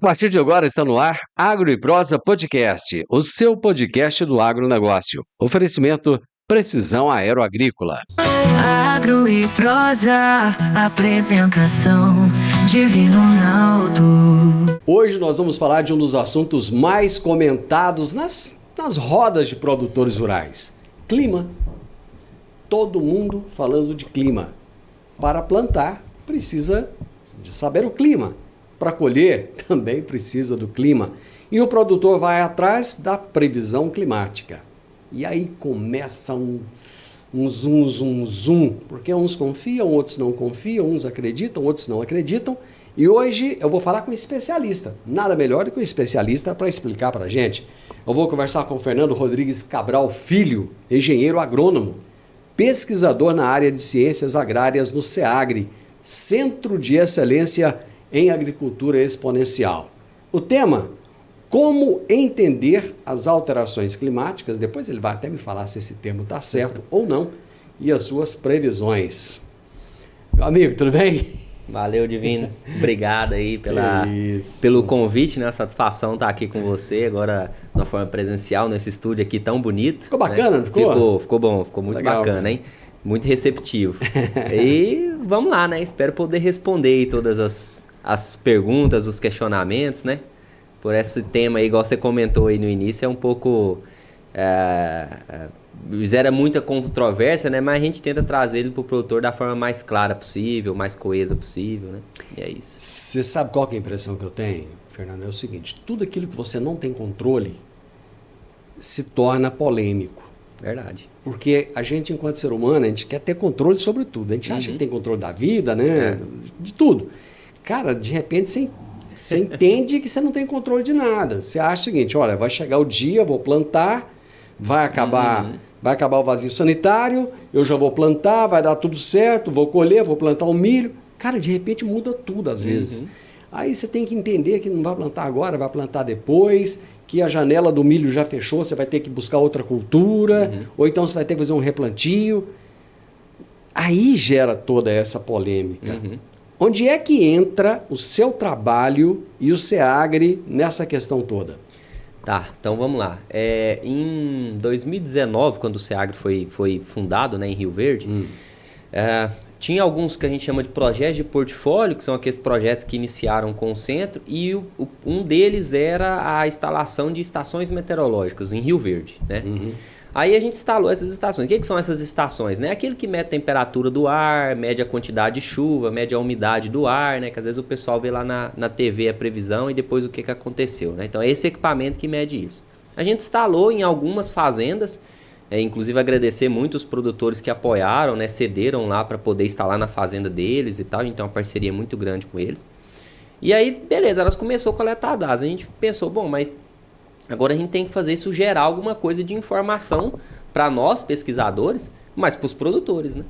A partir de agora está no ar Agro e Prosa Podcast, o seu podcast do agronegócio. Oferecimento Precisão Aeroagrícola. Agro e Prosa, apresentação Divino Ronaldo. Hoje nós vamos falar de um dos assuntos mais comentados nas rodas de produtores rurais. Clima. Todo mundo falando de clima. Para plantar, precisa de saber o clima. Para colher, também precisa do clima. E o produtor vai atrás da previsão climática. E aí começa um zoom, porque uns confiam, outros não confiam, uns acreditam, outros não acreditam. E hoje eu vou falar com um especialista. Nada melhor do que um especialista para explicar para a gente. Eu vou conversar com o Fernando Rodrigues Cabral Filho, engenheiro agrônomo, pesquisador na área de ciências agrárias no SEAGRE, Centro de Excelência em Agricultura Exponencial. O tema, como entender as alterações climáticas, depois ele vai até me falar se esse termo está certo ou não, e as suas previsões. Meu amigo, tudo bem? Valeu, Divino. Obrigado aí pelo convite, né? A satisfação estar aqui com você, agora de uma forma presencial, nesse estúdio aqui tão bonito. Ficou bacana, né? Não ficou? Ficou bom, ficou muito Legal, bacana, cara. hein? Muito receptivo. E vamos lá, né? Espero poder responder aí todas as perguntas, os questionamentos, né? Por esse tema aí, igual você comentou aí no início, é um pouco... Gera muita controvérsia, né? Mas a gente tenta trazer ele para o produtor da forma mais clara possível, mais coesa possível, né? E é isso. Você sabe qual que é a impressão que eu tenho, Fernando? É o seguinte, tudo aquilo que você não tem controle se torna polêmico. Verdade. Porque a gente, enquanto ser humano, a gente quer ter controle sobre tudo. A gente acha que tem controle da vida, né? De tudo. Cara, de repente você entende que você não tem controle de nada. Você acha o seguinte, olha, vai chegar o dia, vou plantar, vai acabar o vazio sanitário, eu já vou plantar, vai dar tudo certo, vou colher, vou plantar o milho. Cara, de repente muda tudo às vezes. Aí você tem que entender que não vai plantar agora, vai plantar depois, que a janela do milho já fechou, você vai ter que buscar outra cultura, ou então você vai ter que fazer um replantio. Aí gera toda essa polêmica. Onde é que entra o seu trabalho e o SEAGRE nessa questão toda? Tá, então vamos lá. Em 2019, quando o SEAGRE foi fundado, né, em Rio Verde, tinha alguns que a gente chama de projetos de portfólio, que são aqueles projetos que iniciaram com o centro, e um deles era a instalação de estações meteorológicas em Rio Verde, né? Aí a gente instalou essas estações. O que são essas estações? Né? Aquilo que mede a temperatura do ar, mede a quantidade de chuva, mede a umidade do ar, né? Que às vezes o pessoal vê lá na TV a previsão e depois o que aconteceu, né? Então é esse equipamento que mede isso. A gente instalou em algumas fazendas, inclusive agradecer muito os produtores que apoiaram, né? Cederam lá para poder instalar na fazenda deles e tal. A gente tem uma parceria muito grande com eles. E aí, beleza, elas começaram a coletar dados. A gente pensou, bom, mas agora a gente tem que fazer isso gerar alguma coisa de informação para nós, pesquisadores, mas para os produtores, né?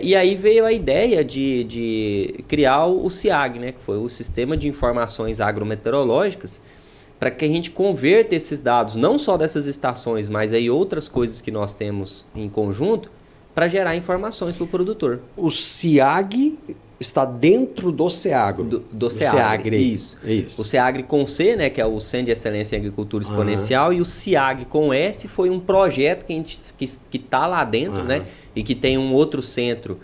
E aí veio a ideia de criar o SIAG, né? Que foi o Sistema de Informações Agrometeorológicas, para que a gente converta esses dados, não só dessas estações, mas aí outras coisas que nós temos em conjunto, para gerar informações para o produtor. O SIAG está dentro do SEAGRE. Do SEAGRE. Isso. O SEAGRE com C, né, que é o Centro de Excelência em Agricultura Exponencial, e o SIAG com S foi um projeto que está lá dentro, né, e que tem um outro centro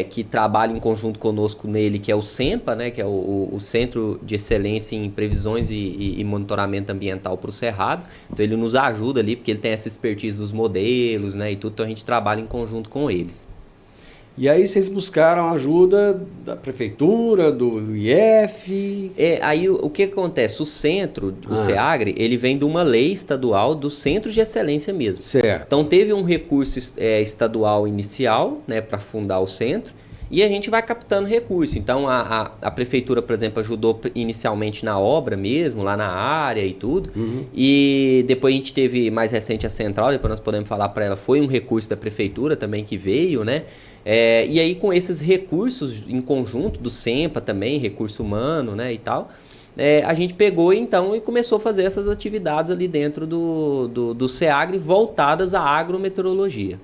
que trabalha em conjunto conosco nele, que é o CEMPA, né, que é o Centro de Excelência em Previsões e Monitoramento Ambiental para o Cerrado. Então ele nos ajuda ali, porque ele tem essa expertise dos modelos, né, e tudo, então a gente trabalha em conjunto com eles. E aí vocês buscaram a ajuda da prefeitura, do IF? Aí o que acontece? O centro, o SEAGRE, ele vem de uma lei estadual do Centro de Excelência mesmo. Certo. Então teve um recurso estadual inicial, né, para fundar o centro, e a gente vai captando recurso. Então a prefeitura, por exemplo, ajudou inicialmente na obra mesmo, lá na área e tudo. E depois a gente teve mais recente a central, depois nós podemos falar para ela, foi um recurso da prefeitura também que veio, né? E aí com esses recursos em conjunto, do SEMPA também, recurso humano, né, e tal, a gente pegou então e começou a fazer essas atividades ali dentro do SEAGRE voltadas à agrometeorologia.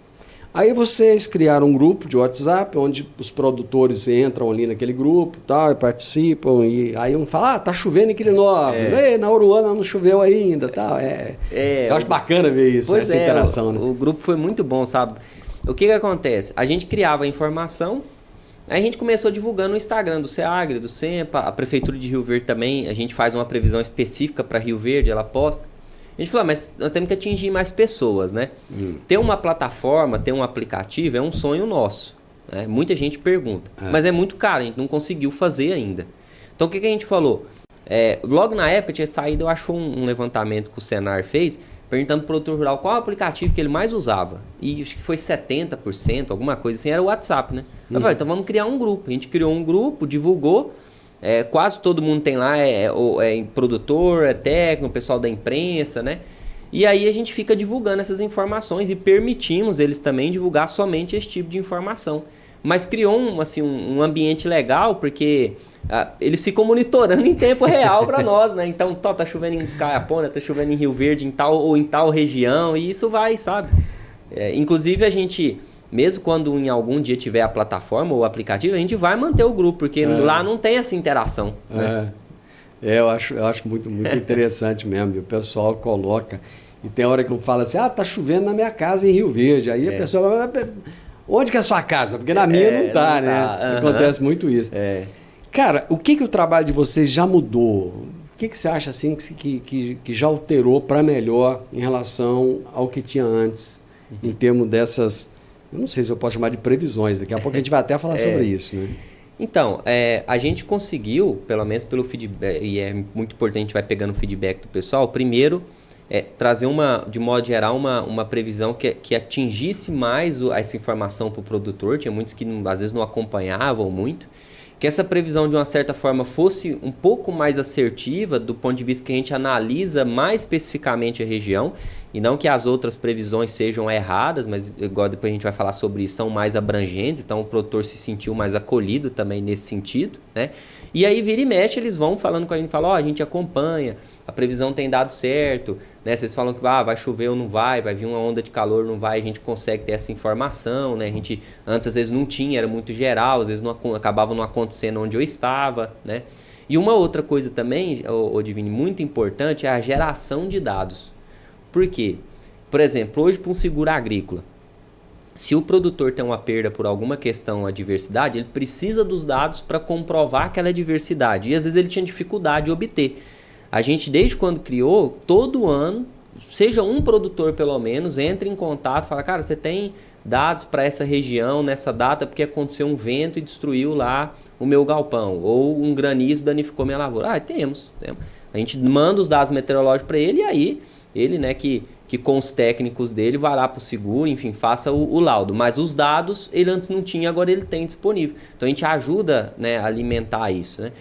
Aí vocês criaram um grupo de WhatsApp, onde os produtores entram ali naquele grupo, tal, e participam, e aí um fala, tá chovendo em Quirinópolis, na Uruana não choveu ainda, tal. Eu acho bacana ver isso, essa interação. O grupo foi muito bom, sabe? O que acontece? A gente criava a informação, aí a gente começou divulgando no Instagram do SEAGRE, do SEMPA, a Prefeitura de Rio Verde também, a gente faz uma previsão específica para Rio Verde, ela posta. A gente falou, mas nós temos que atingir mais pessoas, né? Ter uma plataforma, ter um aplicativo é um sonho nosso. Né? Muita gente pergunta, mas é muito caro, a gente não conseguiu fazer ainda. Então o que a gente falou? Logo na época tinha saído, eu acho que foi um levantamento que o Senar fez, perguntando para o produtor rural qual o aplicativo que ele mais usava. E acho que foi 70%, alguma coisa assim, era o WhatsApp, né? Eu falei, então vamos criar um grupo. A gente criou um grupo, divulgou. Quase todo mundo tem lá, é produtor, é técnico, pessoal da imprensa, né? E aí a gente fica divulgando essas informações e permitimos eles também divulgar somente esse tipo de informação. Mas criou um ambiente legal, porque eles ficam monitorando em tempo real para nós, né? Então, tá chovendo em Caiapona, tá chovendo em Rio Verde, em tal região, e isso vai, sabe? Inclusive a gente... Mesmo quando em algum dia tiver a plataforma ou o aplicativo, a gente vai manter o grupo, porque lá não tem essa interação. Né? Eu acho muito interessante mesmo. E o pessoal coloca. E tem hora que não fala assim, tá chovendo na minha casa em Rio Verde. Aí a pessoa vai, onde que é a sua casa? Porque na minha não tá, né? Acontece muito isso. Cara, o que o trabalho de vocês já mudou? O que você acha assim que já alterou para melhor em relação ao que tinha antes, em termos dessas... Eu não sei se eu posso chamar de previsões, daqui a pouco a gente vai até falar sobre isso, né? Então, a gente conseguiu, pelo menos pelo feedback, e é muito importante, a gente vai pegando o feedback do pessoal, primeiro, trazer de modo geral, uma previsão que atingisse mais essa informação para o produtor, tinha muitos que às vezes não acompanhavam muito, que essa previsão de uma certa forma fosse um pouco mais assertiva do ponto de vista que a gente analisa mais especificamente a região, e não que as outras previsões sejam erradas, mas igual depois a gente vai falar sobre isso, são mais abrangentes, então o produtor se sentiu mais acolhido também nesse sentido, né? E aí vira e mexe, eles vão falando com a gente, falam, a gente acompanha, a previsão tem dado certo, né? Vocês falam que vai chover ou não vai vir uma onda de calor, não vai, a gente consegue ter essa informação, né? A gente antes às vezes não tinha, era muito geral, às vezes acabava não acontecendo onde eu estava, né? E uma outra coisa também, Divine, muito importante é a geração de dados. Por quê? Por exemplo, hoje para um seguro agrícola, se o produtor tem uma perda por alguma questão, adversidade, ele precisa dos dados para comprovar aquela adversidade. E às vezes ele tinha dificuldade de obter. A gente, desde quando criou, todo ano, seja um produtor pelo menos, entra em contato e fala, cara, você tem dados para essa região, nessa data, porque aconteceu um vento e destruiu lá o meu galpão. Ou um granizo danificou minha lavoura. Temos. A gente manda os dados meteorológicos para ele e aí ele, né, que com os técnicos dele vai lá para o seguro, enfim, faça o laudo. Mas os dados ele antes não tinha, agora ele tem disponível. Então a gente ajuda, né, a alimentar isso, né?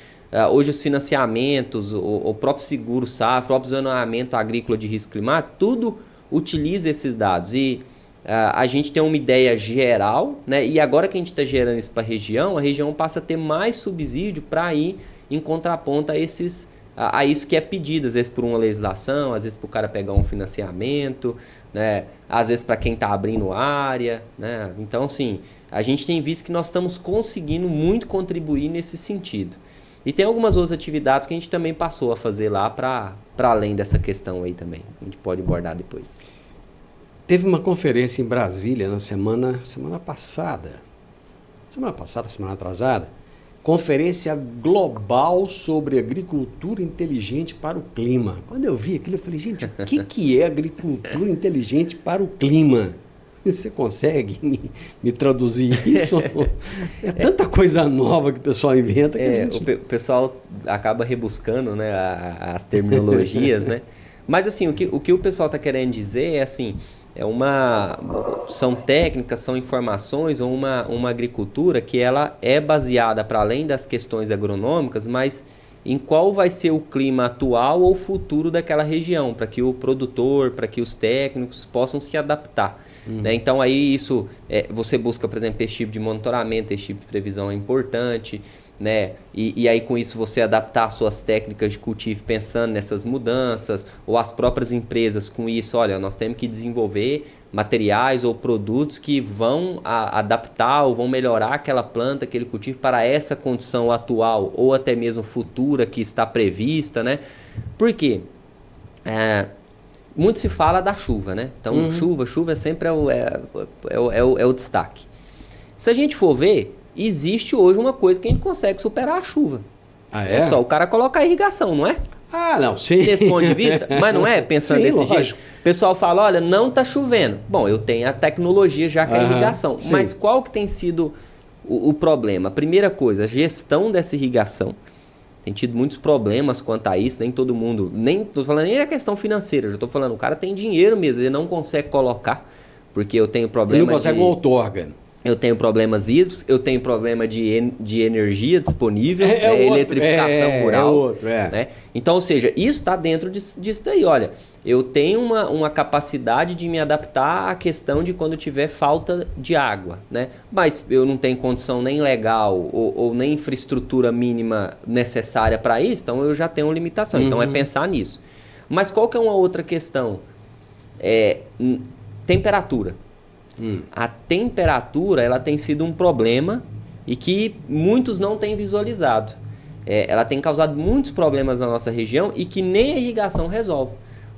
Hoje os financiamentos, o próprio seguro safra, o próprio zoneamento agrícola de risco climático, tudo utiliza esses dados. E a gente tem uma ideia geral, né? E agora que a gente está gerando isso para a região passa a ter mais subsídio para ir em contraponto a isso que é pedido, às vezes por uma legislação, às vezes para o cara pegar um financiamento, né? Às vezes para quem está abrindo área, né? Então, assim, a gente tem visto que nós estamos conseguindo muito contribuir nesse sentido. E tem algumas outras atividades que a gente também passou a fazer lá para além dessa questão aí também. A gente pode abordar depois. Teve uma conferência em Brasília na semana passada, semana atrasada, Conferência Global sobre Agricultura Inteligente para o Clima. Quando eu vi aquilo, eu falei, gente, o que é agricultura inteligente para o clima? Você consegue me traduzir isso? É tanta coisa nova que o pessoal inventa que a gente... O pessoal acaba rebuscando, né, as terminologias, né? Mas assim, o que o pessoal está querendo dizer é assim... são técnicas, são informações ou uma agricultura que ela é baseada para além das questões agronômicas, mas em qual vai ser o clima atual ou futuro daquela região, para que o produtor, para que os técnicos possam se adaptar. Né? Então aí isso, você busca, por exemplo, esse tipo de monitoramento, esse tipo de previsão é importante. né? E aí com isso você adaptar as suas técnicas de cultivo pensando nessas mudanças, ou as próprias empresas com isso, olha, nós temos que desenvolver materiais ou produtos que vão adaptar ou vão melhorar aquela planta, aquele cultivo para essa condição atual ou até mesmo futura que está prevista, né? Por quê? Muito se fala da chuva, né? Então chuva sempre é o destaque. Se a gente for ver, existe hoje uma coisa que a gente consegue superar a chuva. É só o cara colocar a irrigação, não é? Não, sim. Desse ponto de vista, mas não é? Pensando desse jeito. O pessoal fala, olha, não está chovendo. Bom, eu tenho a tecnologia já que é a irrigação. Sim. Mas qual que tem sido o problema? A primeira coisa, a gestão dessa irrigação. Tem tido muitos problemas quanto a isso, nem todo mundo... Nem estou falando nem a questão financeira, eu já estou falando, o cara tem dinheiro mesmo, ele não consegue colocar, porque eu tenho problema ele não consegue um outorga. Eu tenho problemas hídricos, eu tenho problema de energia disponível, eletrificação rural. Né? Então, ou seja, isso está dentro disso daí. Olha, eu tenho uma capacidade de me adaptar à questão de quando tiver falta de água, né? Mas eu não tenho condição nem legal ou nem infraestrutura mínima necessária para isso, então eu já tenho uma limitação. Então é pensar nisso. Mas qual que é uma outra questão? Temperatura. A temperatura ela tem sido um problema e que muitos não têm visualizado. Ela tem causado muitos problemas na nossa região e que nem a irrigação resolve.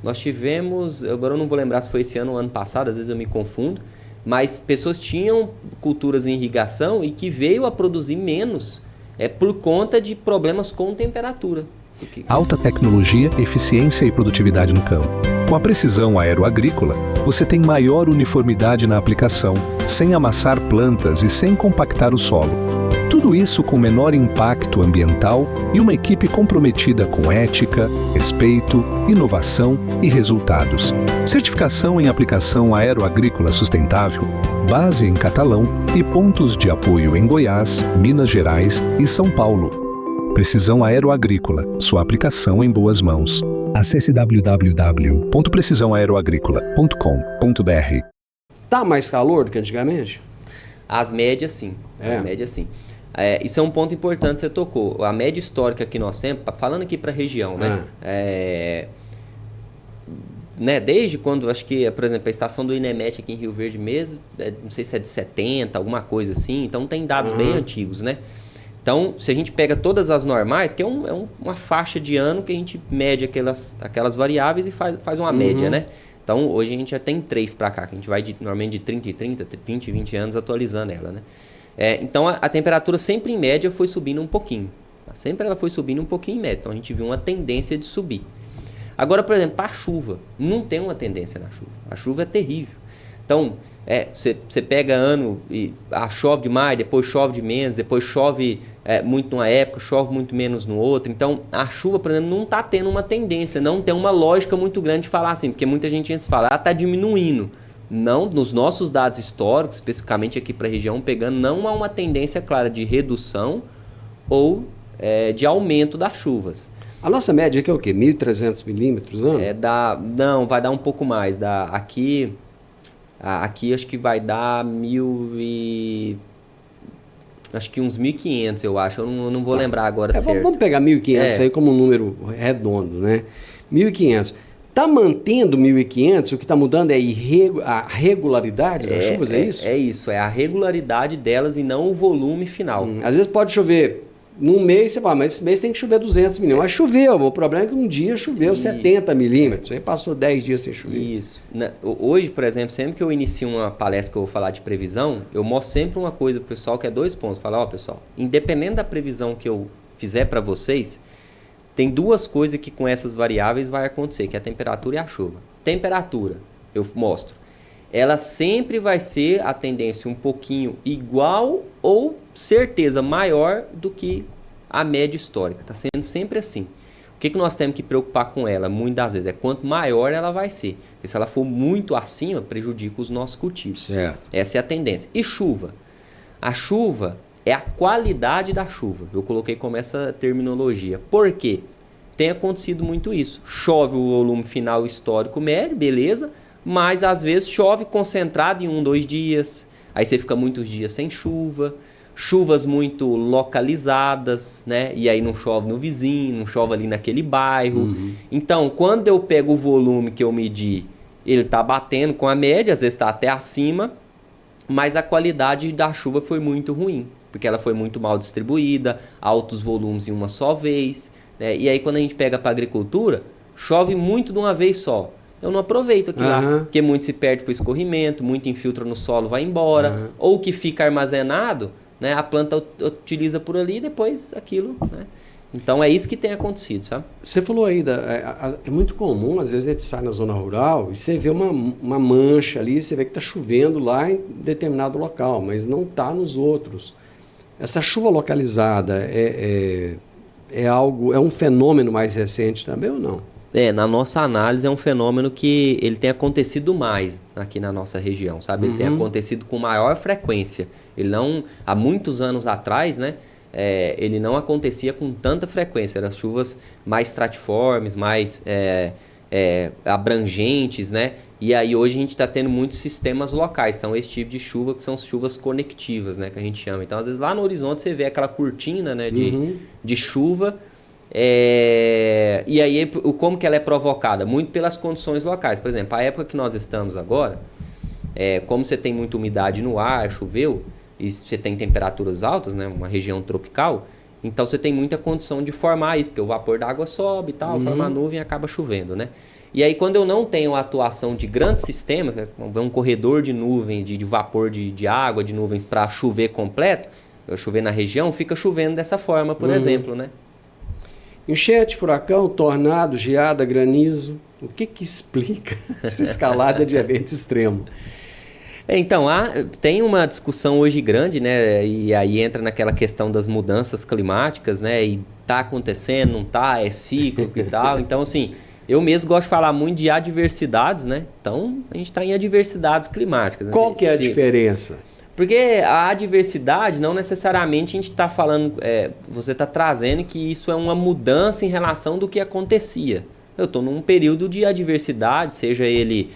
Nós tivemos, agora eu não vou lembrar se foi esse ano ou ano passado, às vezes eu me confundo, mas pessoas tinham culturas em irrigação e que veio a produzir menos por conta de problemas com temperatura. Alta tecnologia, eficiência e produtividade no campo. Com a precisão aeroagrícola, você tem maior uniformidade na aplicação, sem amassar plantas e sem compactar o solo. Tudo isso com menor impacto ambiental e uma equipe comprometida com ética, respeito, inovação e resultados. Certificação em aplicação aeroagrícola sustentável, base em Catalão e pontos de apoio em Goiás, Minas Gerais e São Paulo. Precisão Aeroagrícola, sua aplicação em boas mãos. Acesse www.precisãoaeroagrícola.com.br. Tá mais calor do que antigamente? As médias sim. As médias sim. Isso é um ponto importante que você tocou. A média histórica que nós temos, falando aqui para a região, né? Desde quando, acho que, por exemplo, a estação do INEMET aqui em Rio Verde mesmo, não sei se é de 70, alguma coisa assim, então tem dados bem antigos, né? Então, se a gente pega todas as normais, que é uma faixa de ano que a gente mede aquelas variáveis e faz uma média, né? Então, hoje a gente já tem 3 para cá, que a gente vai normalmente de 30 em 30, 20 em 20 anos atualizando ela, né? Então, a temperatura sempre em média foi subindo um pouquinho. Sempre ela foi subindo um pouquinho em média. Então, a gente viu uma tendência de subir. Agora, por exemplo, a chuva. Não tem uma tendência na chuva. A chuva é terrível. Então, você pega ano e chove demais, depois chove de menos, depois chove muito numa época, chove muito menos no outro. Então, a chuva, por exemplo, não está tendo uma tendência, não tem uma lógica muito grande de falar assim, porque muita gente fala, está diminuindo. Não, nos nossos dados históricos, especificamente aqui para a região, pegando, não há uma tendência clara de redução ou de aumento das chuvas. A nossa média aqui é o quê? 1.300 milímetros ano? Não, vai dar um pouco mais. Aqui acho que vai dar acho que uns 1.500, eu acho. Eu não vou lembrar agora certo. Vamos pegar 1.500 aí como um número redondo, né? 1.500. Está mantendo 1.500, o que está mudando é a regularidade das chuvas, é isso? É isso, é a regularidade delas e não o volume final. Às vezes pode chover num mês, você fala, mas esse mês tem que chover 200 milhões. Mas choveu, o problema é que um dia choveu 70 milímetros, aí passou 10 dias sem chover. Isso. Hoje, por exemplo, sempre que eu inicio uma palestra que eu vou falar de previsão, eu mostro sempre uma coisa para o pessoal que é 2 pontos. Falar, pessoal, independente da previsão que eu fizer para vocês, tem 2 coisas que com essas variáveis vai acontecer, que é a temperatura e a chuva. Temperatura, eu mostro. Ela sempre vai ser a tendência um pouquinho igual ou certeza maior do que a média histórica. Está sendo sempre assim. O que nós temos que preocupar com ela, muitas das vezes, é quanto maior ela vai ser. Porque se ela for muito acima, prejudica os nossos cultivos. Certo. Essa é a tendência. E chuva? A chuva é a qualidade da chuva. Eu coloquei como essa terminologia. Por quê? Tem acontecido muito isso. Chove o volume final histórico médio, beleza, mas às vezes chove concentrado em 1, 2 dias. Aí você fica muitos dias sem chuva. chuvas muito localizadas, né? E aí não chove no vizinho, não chove ali naquele bairro. Então, quando eu pego o volume que eu medi, ele está batendo com a média, às vezes está até acima, mas a qualidade da chuva foi muito ruim, porque ela foi muito mal distribuída, altos volumes em uma só vez, né? E aí quando a gente pega para a agricultura, chove muito de uma vez só. Eu não aproveito aquilo lá, porque muito se perde para o escorrimento, muito infiltra no solo, vai embora, ou que fica armazenado, né? A planta utiliza por ali e depois aquilo, né? Então é isso que tem acontecido, sabe? Você falou aí, é muito comum, às vezes a gente sai na zona rural e você vê uma mancha ali, você vê que está chovendo lá em determinado local, mas não está nos outros. Essa chuva localizada é um fenômeno mais recente também ou não? Na nossa análise é um fenômeno que ele tem acontecido mais aqui na nossa região, sabe? Ele tem acontecido com maior frequência. Ele não, há muitos anos atrás, né? Ele não acontecia com tanta frequência. Eram chuvas mais estratiformes, mais abrangentes, né? E aí hoje a gente está tendo muitos sistemas locais. São esse tipo de chuva que são chuvas conectivas, né? Que a gente chama. Então, às vezes lá no horizonte você vê aquela cortina, né? De chuva. E aí como que ela é provocada? Muito pelas condições locais. Por exemplo, a época que nós estamos agora, como você tem muita umidade no ar, choveu, e você tem temperaturas altas, né, uma região tropical, então você tem muita condição de formar isso, porque o vapor d'água sobe e tal, forma a nuvem e acaba chovendo, né? E aí quando eu não tenho a atuação de grandes sistemas, um corredor de nuvem, de vapor de água, de nuvens para chover completo, chover na região, fica chovendo dessa forma, por exemplo, né? Enchente, furacão, tornado, geada, granizo. O que explica essa escalada de evento extremo? Então, tem uma discussão hoje grande, né? E aí entra naquela questão das mudanças climáticas, né? E tá acontecendo, não tá, é cíclico e tal. Então, assim, eu mesmo gosto de falar muito de adversidades, né? Então, a gente está em adversidades climáticas. Né? Qual que é a diferença? Porque a adversidade, não necessariamente a gente está falando, você está trazendo que isso é uma mudança em relação do que acontecia. Eu estou num período de adversidade, seja ele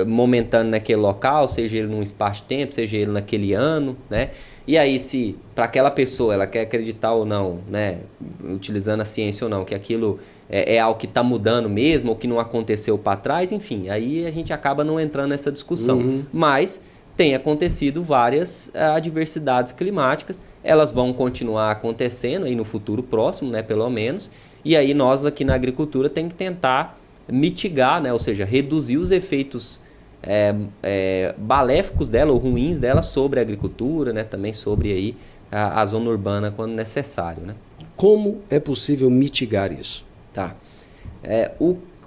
momentâneo naquele local, seja ele num espaço de tempo, seja ele naquele ano, né? E aí, se para aquela pessoa ela quer acreditar ou não, né? Utilizando a ciência ou não, que aquilo é algo que está mudando mesmo, ou que não aconteceu para trás, enfim, aí a gente acaba não entrando nessa discussão. Mas tem acontecido várias adversidades climáticas, elas vão continuar acontecendo aí no futuro próximo, né, pelo menos, e aí nós aqui na agricultura tem que tentar mitigar, né, ou seja, reduzir os efeitos maléficos dela ou ruins dela sobre a agricultura, né, também sobre aí a zona urbana quando necessário, né. Como é possível mitigar isso? Tá.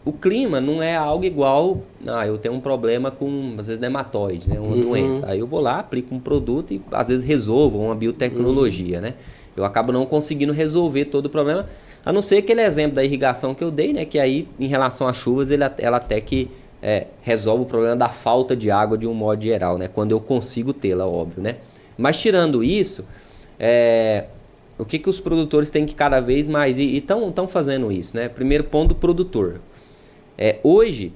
O clima não é algo igual, eu tenho um problema com, às vezes, nematóide, né? Uma doença. Aí eu vou lá, aplico um produto e, às vezes, resolvo uma biotecnologia, né? Eu acabo não conseguindo resolver todo o problema, a não ser aquele exemplo da irrigação que eu dei, né? Que aí, em relação às chuvas, ela até que resolve o problema da falta de água de um modo geral, né? Quando eu consigo tê-la, óbvio, né? Mas, tirando isso, o que os produtores têm que cada vez mais... E estão fazendo isso, né? Primeiro ponto do produtor. Hoje,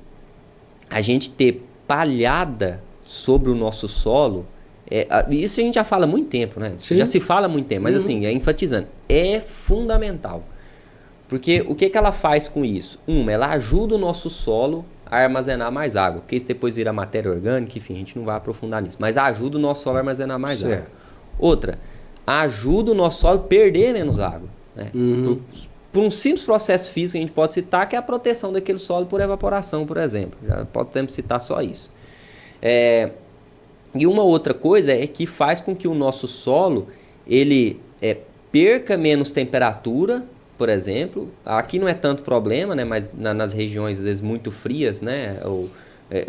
a gente ter palhada sobre o nosso solo, isso a gente já fala há muito tempo, né? Sim. Já se fala há muito tempo, mas assim, enfatizando, é fundamental. Porque o que ela faz com isso? Ela ajuda o nosso solo a armazenar mais água, porque isso depois vira matéria orgânica, enfim, a gente não vai aprofundar nisso, mas ajuda o nosso solo a armazenar mais água. Outra, ajuda o nosso solo a perder menos água, né? Por um simples processo físico que a gente pode citar, que é a proteção daquele solo por evaporação, por exemplo. Já podemos citar só isso. E uma outra coisa é que faz com que o nosso solo ele perca menos temperatura, por exemplo. Aqui não é tanto problema, né? Mas nas regiões, às vezes, muito frias, né?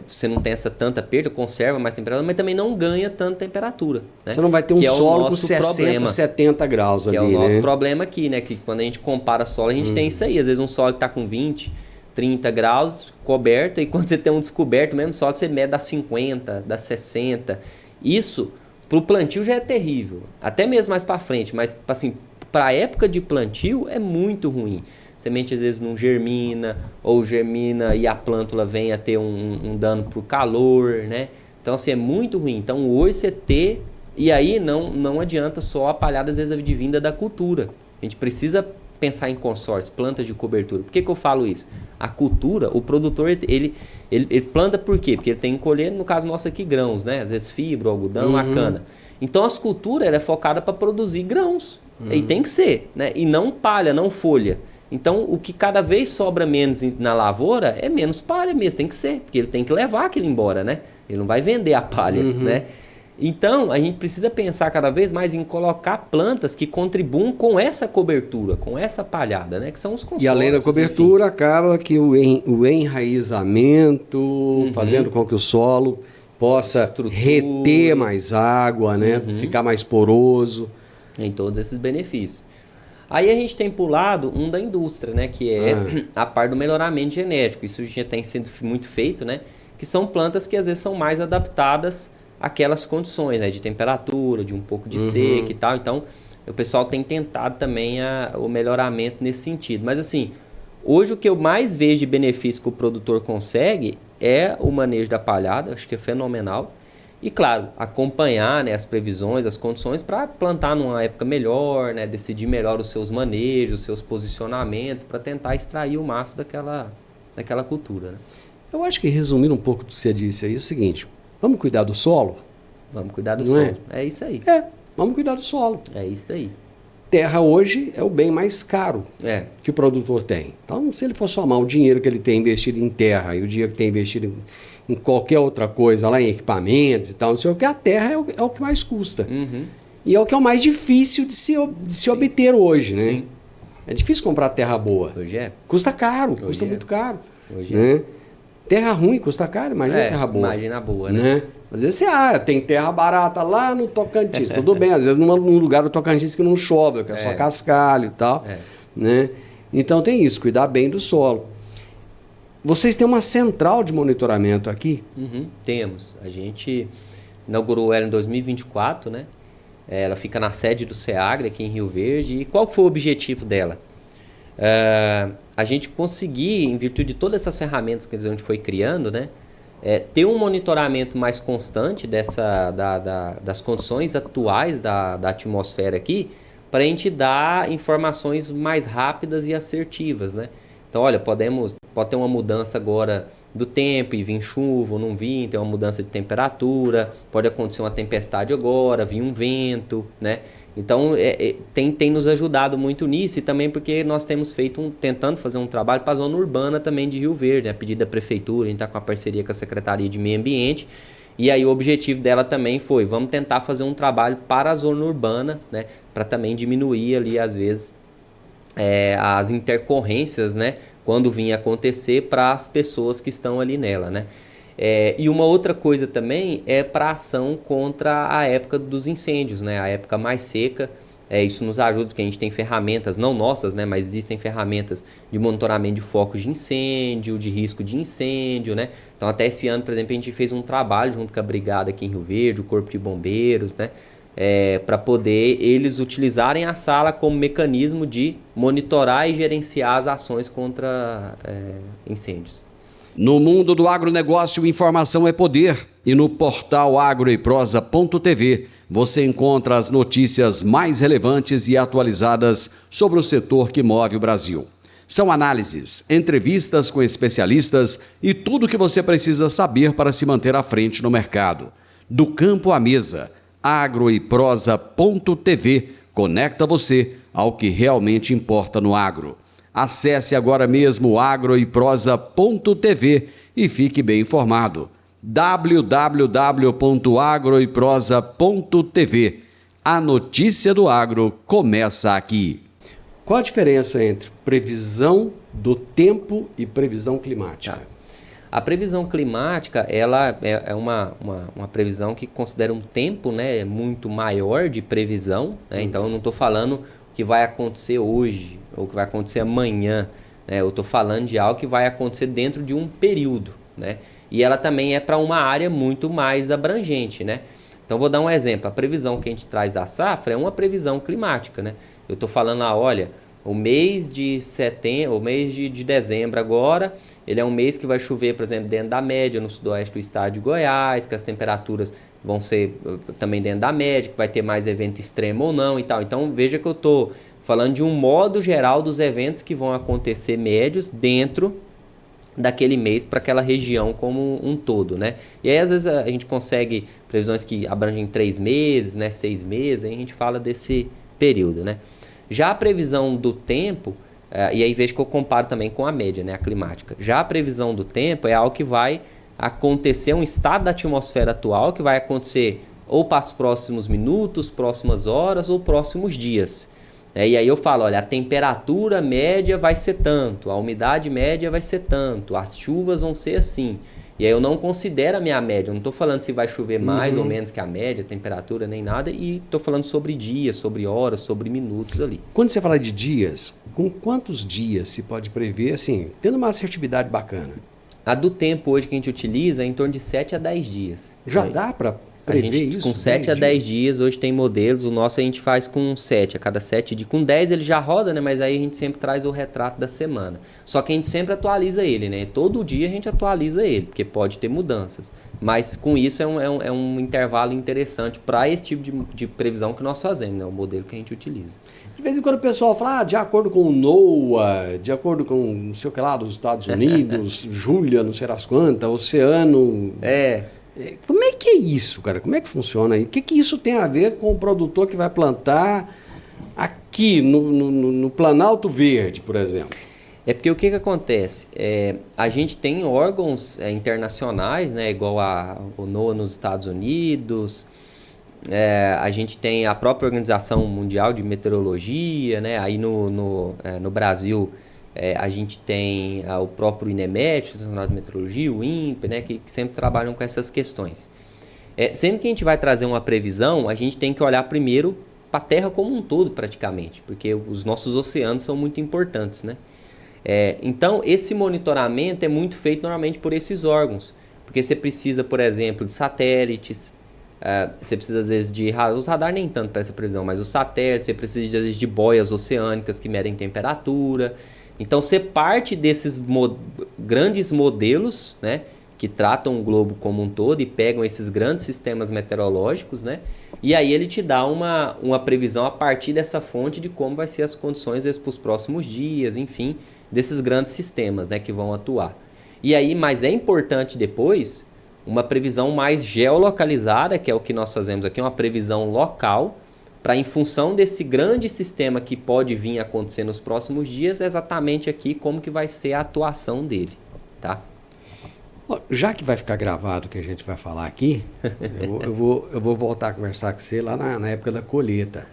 Você não tem tanta perda, conserva mais temperatura, mas também não ganha tanta temperatura. Né? Você não vai ter um solo com 60, 70 graus ali, né? Que é o nosso problema aqui, né? Que quando a gente compara solo, a gente tem isso aí. Às vezes um solo que está com 20, 30 graus, coberto, e quando você tem um descoberto, mesmo solo, você mede das 50, das 60. Isso, para o plantio, já é terrível. Até mesmo mais para frente, mas assim, para a época de plantio, é muito ruim. Semente às vezes não germina, ou germina e a plântula vem a ter um dano por calor, né? Então assim, é muito ruim. Então hoje você ter E aí não adianta só a palhada, às vezes, advinda da cultura. A gente precisa pensar em consórcio, plantas de cobertura. Por que eu falo isso? A cultura, o produtor, ele planta por quê? Porque ele tem que colher, no caso nosso aqui, grãos, né? Às vezes fibra, algodão, a cana. Então, as culturas ela é focada para produzir grãos. E tem que ser, né? E não palha, não folha. Então, o que cada vez sobra menos na lavoura é menos palha mesmo, tem que ser. Porque ele tem que levar aquilo embora, né? Ele não vai vender a palha, né? Então, a gente precisa pensar cada vez mais em colocar plantas que contribuam com essa cobertura, com essa palhada, né? Que são os consórcios. E além da cobertura, acaba que o enraizamento, fazendo com que o solo possa reter mais água, né? Ficar mais poroso. Em todos esses benefícios. Aí a gente tem pulado um da indústria, né? Que é a parte do melhoramento genético. Isso já tem sido muito feito, né? Que são plantas que às vezes são mais adaptadas aquelas condições, né, de temperatura, de um pouco de seca e tal. Então, o pessoal tem tentado também o melhoramento nesse sentido. Mas assim, hoje o que eu mais vejo de benefício que o produtor consegue é o manejo da palhada, acho que é fenomenal. E claro, acompanhar, né, as previsões, as condições para plantar numa época melhor, né, decidir melhor os seus manejos, os seus posicionamentos, para tentar extrair o máximo daquela cultura. Né? Eu acho que resumindo um pouco do que você disse aí, é o seguinte: vamos cuidar do solo? Vamos cuidar do solo. É isso aí. Vamos cuidar do solo. É isso daí. Terra hoje é o bem mais caro que o produtor tem. Então, se ele for somar o dinheiro que ele tem investido em terra e o dinheiro que tem investido em qualquer outra coisa, lá em equipamentos e tal, não sei o que, a terra é o que mais custa. E é o que é o mais difícil de se obter hoje, né? Sim. É difícil comprar terra boa. Hoje é. Custa caro, custa muito caro. Hoje né? Terra ruim custa caro, imagina terra boa. Imagina a boa, né? Às vezes você tem terra barata lá no Tocantins, tudo bem. Às vezes num lugar do Tocantins que não chove, que é só cascalho e tal. Né? Então tem isso, cuidar bem do solo. Vocês têm uma central de monitoramento aqui? Temos. A gente inaugurou ela em 2024, né? Ela fica na sede do SEAGRE, aqui em Rio Verde. E qual foi o objetivo dela? A gente conseguir, em virtude de todas essas ferramentas que a gente foi criando, né? Ter um monitoramento mais constante das condições atuais da atmosfera aqui, para a gente dar informações mais rápidas e assertivas, né? Então, olha, pode ter uma mudança agora do tempo e vir chuva ou não vir, tem uma mudança de temperatura, pode acontecer uma tempestade agora, vir um vento, né? Então, tem nos ajudado muito nisso, e também porque nós temos tentando fazer um trabalho para a zona urbana também de Rio Verde, né? A pedido da prefeitura, a gente está com a parceria com a Secretaria de Meio Ambiente, e aí o objetivo dela também foi, vamos tentar fazer um trabalho para a zona urbana, né? Para também diminuir ali, às vezes, as intercorrências, né? Quando vinha acontecer para as pessoas que estão ali nela, né? E uma outra coisa também é para ação contra a época dos incêndios, né? A época mais seca. Isso nos ajuda porque a gente tem ferramentas, não nossas, né? Mas existem ferramentas de monitoramento de focos de incêndio, de risco de incêndio, né? Então até esse ano, por exemplo, a gente fez um trabalho junto com a Brigada aqui em Rio Verde, o Corpo de Bombeiros, né? Para poder eles utilizarem a sala como mecanismo de monitorar e gerenciar as ações contra incêndios. No mundo do agronegócio, informação é poder. E no portal agroeprosa.tv você encontra as notícias mais relevantes e atualizadas sobre o setor que move o Brasil. São análises, entrevistas com especialistas e tudo o que você precisa saber para se manter à frente no mercado. Do campo à mesa, agroeprosa.tv conecta você ao que realmente importa no agro. Acesse agora mesmo agroeprosa.tv e fique bem informado. www.agroeprosa.tv. A notícia do agro começa aqui. Qual a diferença entre previsão do tempo e previsão climática? A previsão climática, ela é uma previsão que considera um tempo, né, muito maior de previsão, né? Então eu não estou falando que vai acontecer hoje ou que vai acontecer amanhã, né? Eu estou falando de algo que vai acontecer dentro de um período, né? E ela também é para uma área muito mais abrangente, né? Então vou dar um exemplo, a previsão que a gente traz da safra é uma previsão climática, né? Eu estou falando olha, o mês de setembro, o mês de dezembro agora, ele é um mês que vai chover, por exemplo, dentro da média no sudoeste do estado de Goiás, que as temperaturas vão ser também dentro da média, que vai ter mais evento extremo ou não e tal. Então, veja que eu estou falando de um modo geral dos eventos que vão acontecer médios dentro daquele mês para aquela região como um todo, né? E aí, às vezes, a gente consegue previsões que abrangem 3 meses, né? 6 meses, aí a gente fala desse período, né? Já a previsão do tempo, e aí veja que eu comparo também com a média, né? A climática. Já a previsão do tempo é algo que vai acontecer, um estado da atmosfera atual que vai acontecer ou para os próximos minutos, próximas horas ou próximos dias. E aí eu falo, olha, a temperatura média vai ser tanto, a umidade média vai ser tanto, as chuvas vão ser assim. E aí eu não considero a minha média, eu não estou falando se vai chover mais ou menos que a média, temperatura, nem nada, e estou falando sobre dias, sobre horas, sobre minutos ali. Quando você fala de dias, com quantos dias se pode prever, assim, tendo uma assertividade bacana? A do tempo hoje que a gente utiliza é em torno de 7 a 10 dias. Já dá para prever isso? Com 7 a 10 dias, hoje tem modelos, o nosso a gente faz com 7, a cada 7 dias. Com 10 ele já roda, né? Mas aí a gente sempre traz o retrato da semana. Só que a gente sempre atualiza ele, né? Todo dia a gente atualiza ele, porque pode ter mudanças. Mas com isso é um intervalo interessante para esse tipo de previsão que nós fazemos, né? O modelo que a gente utiliza. De vez em quando o pessoal fala, de acordo com o NOAA, de acordo com não sei o que lá dos Estados Unidos, Júlia, não sei as quantas, oceano... Como é que é isso, cara? Como é que funciona aí? O que isso tem a ver com o produtor que vai plantar aqui no Planalto Verde, por exemplo? É porque o que acontece? A gente tem órgãos internacionais, né, igual o NOAA nos Estados Unidos, a gente tem a própria Organização Mundial de Meteorologia, né, aí no Brasil a gente tem o próprio INEMET, o Instituto de Meteorologia, o INPE, né, que sempre trabalham com essas questões. Sempre que a gente vai trazer uma previsão, a gente tem que olhar primeiro para a Terra como um todo, praticamente, porque os nossos oceanos são muito importantes, né? Então, esse monitoramento é muito feito normalmente por esses órgãos, porque você precisa, por exemplo, de satélites, você precisa, às vezes, os radares nem tanto para essa previsão, mas os satélites, você precisa, às vezes, de boias oceânicas que medem temperatura. Então, você parte desses grandes modelos, né, que tratam o globo como um todo e pegam esses grandes sistemas meteorológicos, né, e aí ele te dá uma previsão a partir dessa fonte de como vai ser as condições para os próximos dias, enfim, desses grandes sistemas, né, que vão atuar. E aí, mas é importante depois uma previsão mais geolocalizada, que é o que nós fazemos aqui, uma previsão local, para, em função desse grande sistema que pode vir a acontecer nos próximos dias, exatamente aqui como que vai ser a atuação dele, tá? Já que vai ficar gravado o que a gente vai falar aqui, eu vou voltar a conversar com você lá na época da colheita.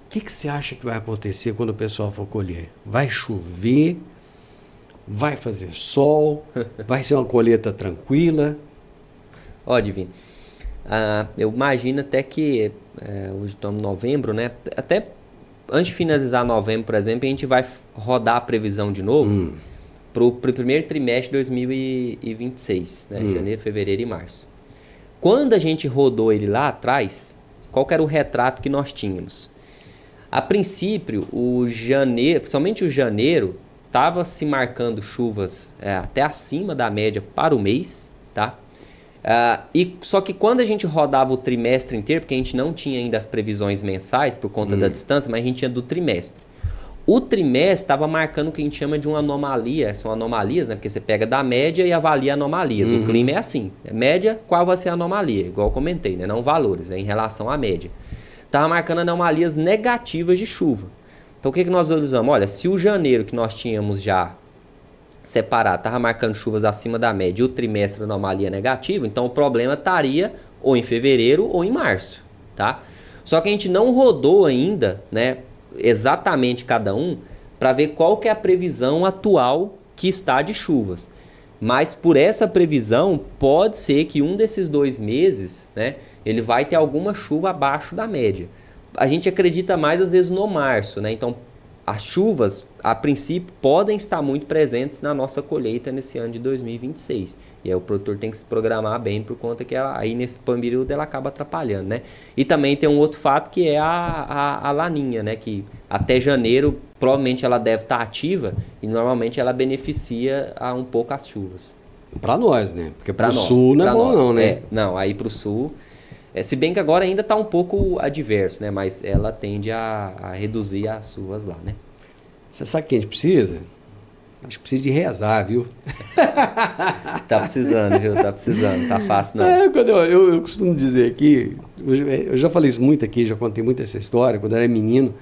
O que você acha que vai acontecer quando o pessoal for colher? Vai chover? Vai fazer sol? Vai ser uma colheita tranquila? Divino, eu imagino até que hoje estamos em novembro, né? Até antes de finalizar novembro, por exemplo, a gente vai rodar a previsão de novo para o primeiro trimestre de 2026, né? Janeiro, fevereiro e março. Quando a gente rodou ele lá atrás, qual que era o retrato que nós tínhamos? A princípio, principalmente o janeiro, estava se marcando chuvas até acima da média para o mês, tá? Só que quando a gente rodava o trimestre inteiro, porque a gente não tinha ainda as previsões mensais por conta da distância, mas a gente tinha do trimestre. O trimestre estava marcando o que a gente chama de uma anomalia, são anomalias, né? Porque você pega da média e avalia anomalias. O clima é assim, média, qual vai ser a anomalia? Igual eu comentei, né? Não valores, em relação à média. Estava marcando anomalias negativas de chuva. Então o que nós usamos? Olha, se o janeiro que nós tínhamos já separado estava marcando chuvas acima da média e o trimestre anomalia negativa, então o problema estaria ou em fevereiro ou em março, tá? Só que a gente não rodou ainda, né, exatamente cada um, para ver qual que é a previsão atual que está de chuvas. Mas por essa previsão, pode ser que um desses 2 meses, né, ele vai ter alguma chuva abaixo da média. A gente acredita mais às vezes no março, né? Então as chuvas, a princípio, podem estar muito presentes na nossa colheita nesse ano de 2026. E aí o produtor tem que se programar bem por conta que aí nesse período ela acaba atrapalhando, né? E também tem um outro fato que é a laninha, né? Que até janeiro provavelmente ela deve estar ativa e normalmente ela beneficia um pouco as chuvas. Para nós, né? Porque para o sul não é bom não, né? Não, aí para o sul... Se bem que agora ainda está um pouco adverso, né? Mas ela tende a reduzir as chuvas lá, né? Você sabe o que a gente precisa? Acho que precisa de rezar, viu? Tá precisando, viu? Tá precisando. Tá fácil, não. Quando eu costumo dizer aqui, eu já falei isso muito aqui, já contei muito essa história. Quando eu era menino,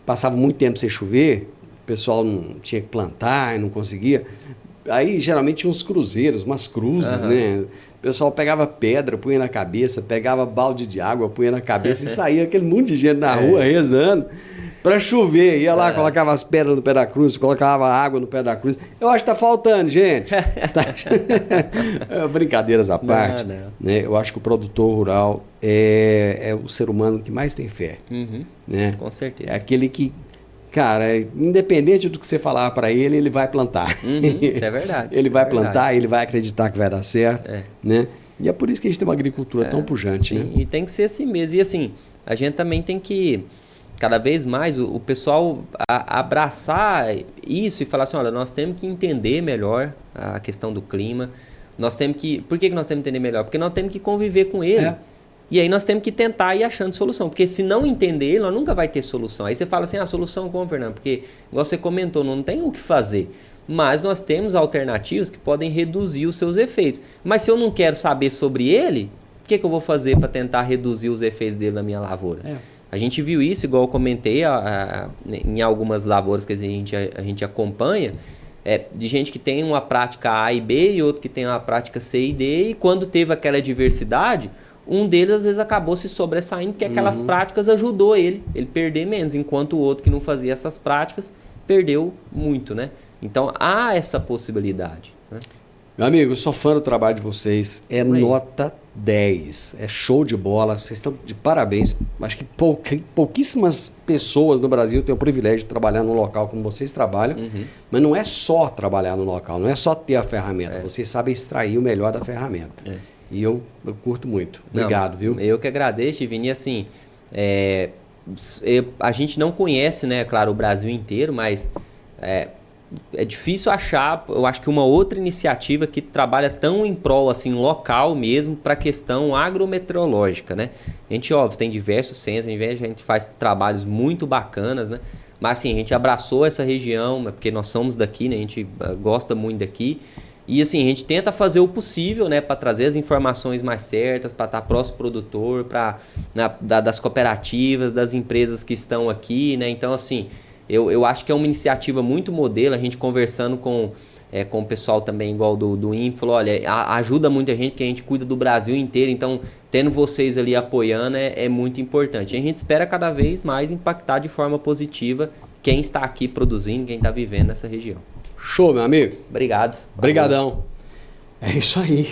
passava muito tempo sem chover, o pessoal não tinha que plantar e não conseguia. Aí, geralmente, tinha uns cruzeiros, umas cruzes, né? O pessoal pegava pedra, punha na cabeça, pegava balde de água, punha na cabeça e saía aquele monte de gente na rua rezando. Para chover, ia lá, colocava as pedras no pé da cruz, colocava água no pé da cruz. Eu acho que está faltando, gente. Brincadeiras à parte. Não. Né? Eu acho que o produtor rural é o ser humano que mais tem fé. Né? Com certeza. É aquele que, cara, independente do que você falar para ele, ele vai plantar. Isso é verdade. Ele vai plantar, ele vai acreditar que vai dar certo. Né? E é por isso que a gente tem uma agricultura tão pujante. Sim, né? E tem que ser assim mesmo. E assim, a gente também tem que... cada vez mais o pessoal abraçar isso e falar assim, olha, nós temos que entender melhor a questão do clima, nós temos que... Por que nós temos que entender melhor? Porque nós temos que conviver com ele. E aí nós temos que tentar ir achando solução, porque se não entender ele, nós nunca vai ter solução. Aí você fala assim, a solução como, Fernando? Porque, igual você comentou, não tem o que fazer. Mas nós temos alternativas que podem reduzir os seus efeitos. Mas se eu não quero saber sobre ele, o que eu vou fazer para tentar reduzir os efeitos dele na minha lavoura? A gente viu isso, igual eu comentei, em algumas lavouras que a gente acompanha, de gente que tem uma prática A e B e outro que tem uma prática C e D, e quando teve aquela diversidade, um deles às vezes acabou se sobressaindo porque aquelas práticas ajudou ele perder menos, enquanto o outro que não fazia essas práticas perdeu muito, né? Então há essa possibilidade, né? Meu amigo, eu sou fã do trabalho de vocês, nota 10, é show de bola, vocês estão de parabéns. Acho que pouquíssimas pessoas no Brasil têm o privilégio de trabalhar num local como vocês trabalham, mas não é só trabalhar no local, não é só ter a ferramenta, vocês sabem extrair o melhor da ferramenta. E eu curto muito. Obrigado, viu? Eu que agradeço, Divini. E assim, a gente não conhece, né, claro, o Brasil inteiro, mas é difícil achar, eu acho que uma outra iniciativa que trabalha tão em prol, assim, local mesmo, para a questão agrometeorológica, né? A gente, óbvio, tem diversos centros, a gente faz trabalhos muito bacanas, né? Mas, assim, a gente abraçou essa região, porque nós somos daqui, né? A gente gosta muito daqui. E, assim, a gente tenta fazer o possível, né? Para trazer as informações mais certas, para estar próximo ao produtor, das cooperativas, das empresas que estão aqui, né? Então, assim... Eu acho que é uma iniciativa muito modelo, a gente conversando com o pessoal também igual do INPE, falou, olha, ajuda muita gente, porque a gente cuida do Brasil inteiro, então tendo vocês ali apoiando é muito importante. E a gente espera cada vez mais impactar de forma positiva quem está aqui produzindo, quem está vivendo nessa região. Show, meu amigo. Obrigado. Obrigadão. É isso aí.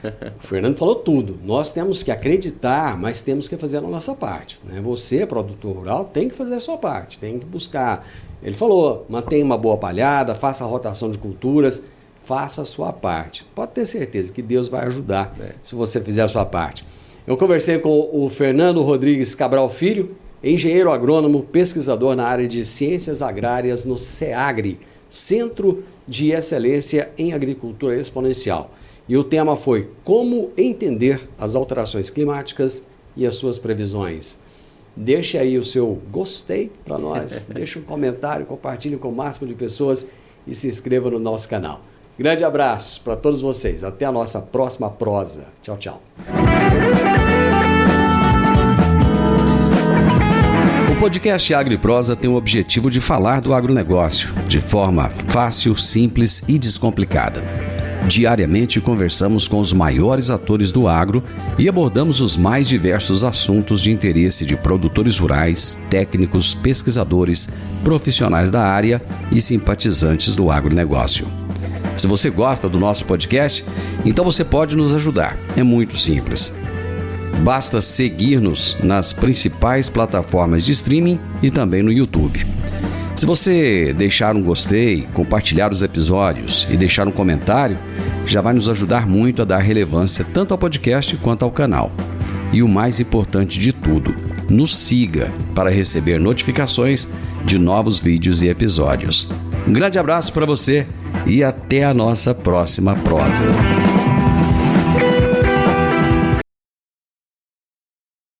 O Fernando falou tudo. Nós temos que acreditar, mas temos que fazer a nossa parte, né? Você, produtor rural, tem que fazer a sua parte, tem que buscar. Ele falou, mantenha uma boa palhada, faça a rotação de culturas, faça a sua parte. Pode ter certeza que Deus vai ajudar se você fizer a sua parte. Eu conversei com o Fernando Rodrigues Cabral Filho, engenheiro agrônomo, pesquisador na área de ciências agrárias no CEAGRE, Centro de Excelência em Agricultura Exponencial. E o tema foi como entender as alterações climáticas e as suas previsões. Deixe aí o seu gostei para nós, deixe um comentário, compartilhe com o máximo de pessoas e se inscreva no nosso canal. Grande abraço para todos vocês. Até a nossa próxima prosa. Tchau, tchau. O podcast AgriProsa tem o objetivo de falar do agronegócio de forma fácil, simples e descomplicada. Diariamente conversamos com os maiores atores do agro e abordamos os mais diversos assuntos de interesse de produtores rurais, técnicos, pesquisadores, profissionais da área e simpatizantes do agronegócio. Se você gosta do nosso podcast, então você pode nos ajudar. É muito simples. Basta seguir-nos nas principais plataformas de streaming e também no YouTube. Se você deixar um gostei, compartilhar os episódios e deixar um comentário, já vai nos ajudar muito a dar relevância tanto ao podcast quanto ao canal. E o mais importante de tudo, nos siga para receber notificações de novos vídeos e episódios. Um grande abraço para você e até a nossa próxima prosa.